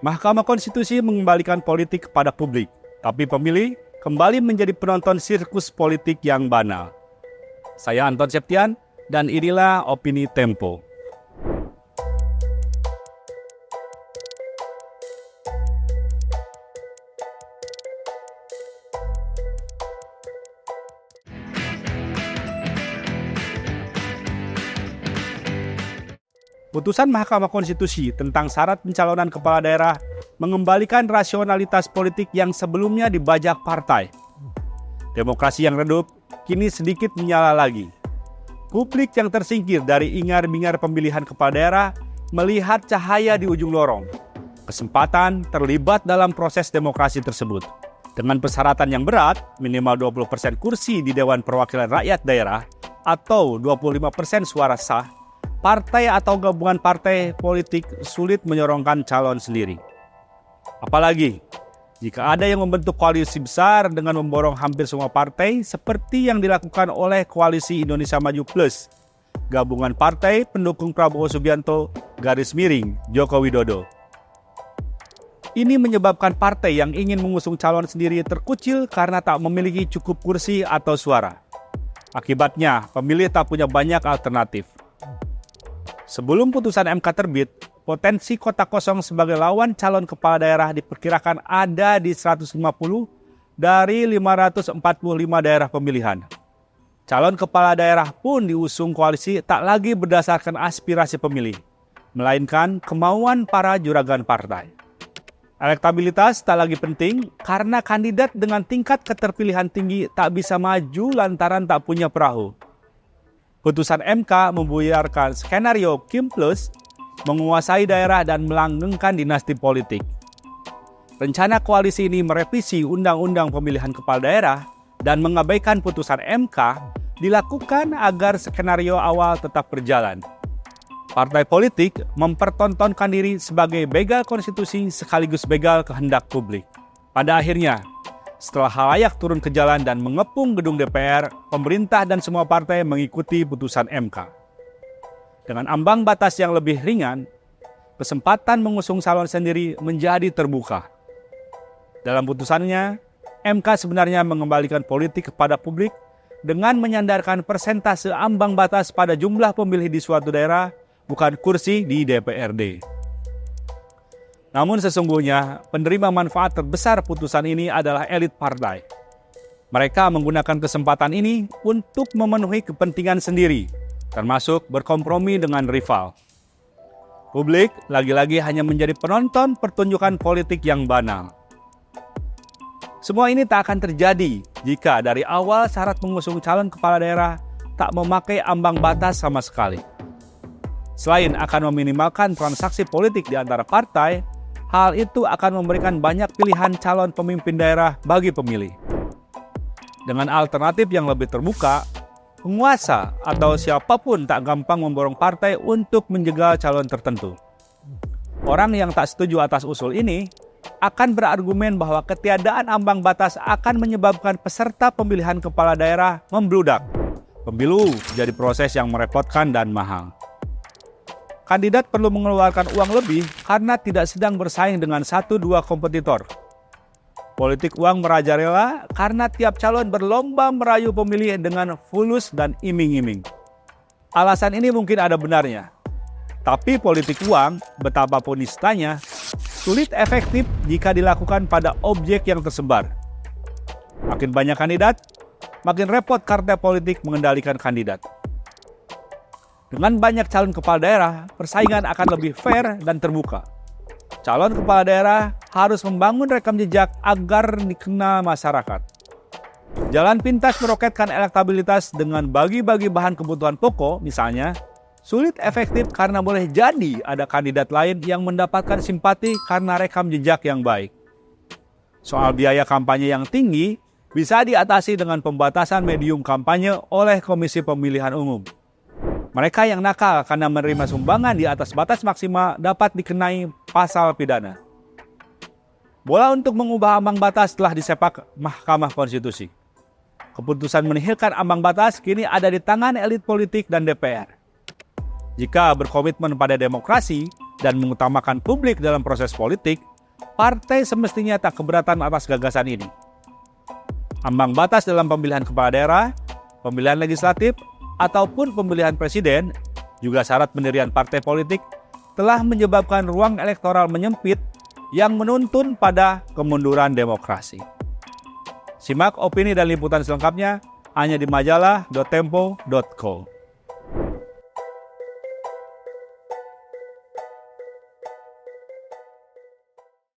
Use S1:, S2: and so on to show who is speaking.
S1: Mahkamah Konstitusi mengembalikan politik kepada publik, tapi pemilih kembali menjadi penonton sirkus politik yang banal. Saya Anton Septian, dan inilah Opini Tempo. Putusan Mahkamah Konstitusi tentang syarat pencalonan kepala daerah mengembalikan rasionalitas politik yang sebelumnya dibajak partai. Demokrasi yang redup kini sedikit menyala lagi. Publik yang tersingkir dari ingar-bingar pemilihan kepala daerah melihat cahaya di ujung lorong. Kesempatan terlibat dalam proses demokrasi tersebut. Dengan persyaratan yang berat, minimal 20% kursi di Dewan Perwakilan Rakyat Daerah atau 25% suara sah, partai atau gabungan partai politik sulit menyorongkan calon sendiri. Apalagi jika ada yang membentuk koalisi besar dengan memborong hampir semua partai seperti yang dilakukan oleh Koalisi Indonesia Maju Plus, gabungan partai pendukung Prabowo Subianto garis miring Joko Widodo. Ini menyebabkan partai yang ingin mengusung calon sendiri terkucil karena tak memiliki cukup kursi atau suara. Akibatnya, pemilih tak punya banyak alternatif. Sebelum putusan MK terbit, potensi kota kosong sebagai lawan calon kepala daerah diperkirakan ada di 150 dari 545 daerah pemilihan. Calon kepala daerah pun diusung koalisi tak lagi berdasarkan aspirasi pemilih, melainkan kemauan para juragan partai. Elektabilitas tak lagi penting karena kandidat dengan tingkat keterpilihan tinggi tak bisa maju lantaran tak punya perahu. Putusan MK membuyarkan skenario Kim Plus menguasai daerah dan melanggengkan dinasti politik. Rencana koalisi ini merevisi Undang-Undang Pemilihan Kepala Daerah dan mengabaikan putusan MK dilakukan agar skenario awal tetap berjalan. Partai politik mempertontonkan diri sebagai begal konstitusi sekaligus begal kehendak publik. Pada akhirnya, setelah halayak turun ke jalan dan mengepung gedung DPR, pemerintah dan semua partai mengikuti putusan MK. Dengan ambang batas yang lebih ringan, kesempatan mengusung calon sendiri menjadi terbuka. Dalam putusannya, MK sebenarnya mengembalikan politik kepada publik dengan menyandarkan persentase ambang batas pada jumlah pemilih di suatu daerah, bukan kursi di DPRD. Namun sesungguhnya penerima manfaat terbesar putusan ini adalah elit partai. Mereka menggunakan kesempatan ini untuk memenuhi kepentingan sendiri, termasuk berkompromi dengan rival. Publik lagi-lagi hanya menjadi penonton pertunjukan politik yang banal. Semua ini tak akan terjadi jika dari awal syarat mengusung calon kepala daerah tak memakai ambang batas sama sekali. Selain akan meminimalkan transaksi politik di antara partai, hal itu akan memberikan banyak pilihan calon pemimpin daerah bagi pemilih. Dengan alternatif yang lebih terbuka, penguasa atau siapapun tak gampang memborong partai untuk menjegal calon tertentu. Orang yang tak setuju atas usul ini akan berargumen bahwa ketiadaan ambang batas akan menyebabkan peserta pemilihan kepala daerah membludak. Pemilu jadi proses yang merepotkan dan mahal. Kandidat perlu mengeluarkan uang lebih karena tidak sedang bersaing dengan 1-2 kompetitor. Politik uang merajalela karena tiap calon berlomba merayu pemilih dengan fulus dan iming-iming. Alasan ini mungkin ada benarnya. Tapi politik uang, betapapun nistanya, sulit efektif jika dilakukan pada objek yang tersebar. Makin banyak kandidat, makin repot partai politik mengendalikan kandidat. Dengan banyak calon kepala daerah, persaingan akan lebih fair dan terbuka. Calon kepala daerah harus membangun rekam jejak agar dikenal masyarakat. Jalan pintas meroketkan elektabilitas dengan bagi-bagi bahan kebutuhan pokok, misalnya, sulit efektif karena boleh jadi ada kandidat lain yang mendapatkan simpati karena rekam jejak yang baik. Soal biaya kampanye yang tinggi bisa diatasi dengan pembatasan medium kampanye oleh Komisi Pemilihan Umum. Mereka yang nakal karena menerima sumbangan di atas batas maksimal dapat dikenai pasal pidana. Bola untuk mengubah ambang batas telah disepak Mahkamah Konstitusi. Keputusan menihilkan ambang batas kini ada di tangan elit politik dan DPR. Jika berkomitmen pada demokrasi, dan mengutamakan publik dalam proses politik, partai semestinya tak keberatan atas gagasan ini. Ambang batas dalam pemilihan kepala daerah, pemilihan legislatif, ataupun pemilihan presiden, juga syarat pendirian partai politik, telah menyebabkan ruang elektoral menyempit yang menuntun pada kemunduran demokrasi. Simak opini dan liputan selengkapnya hanya di majalah.tempo.co.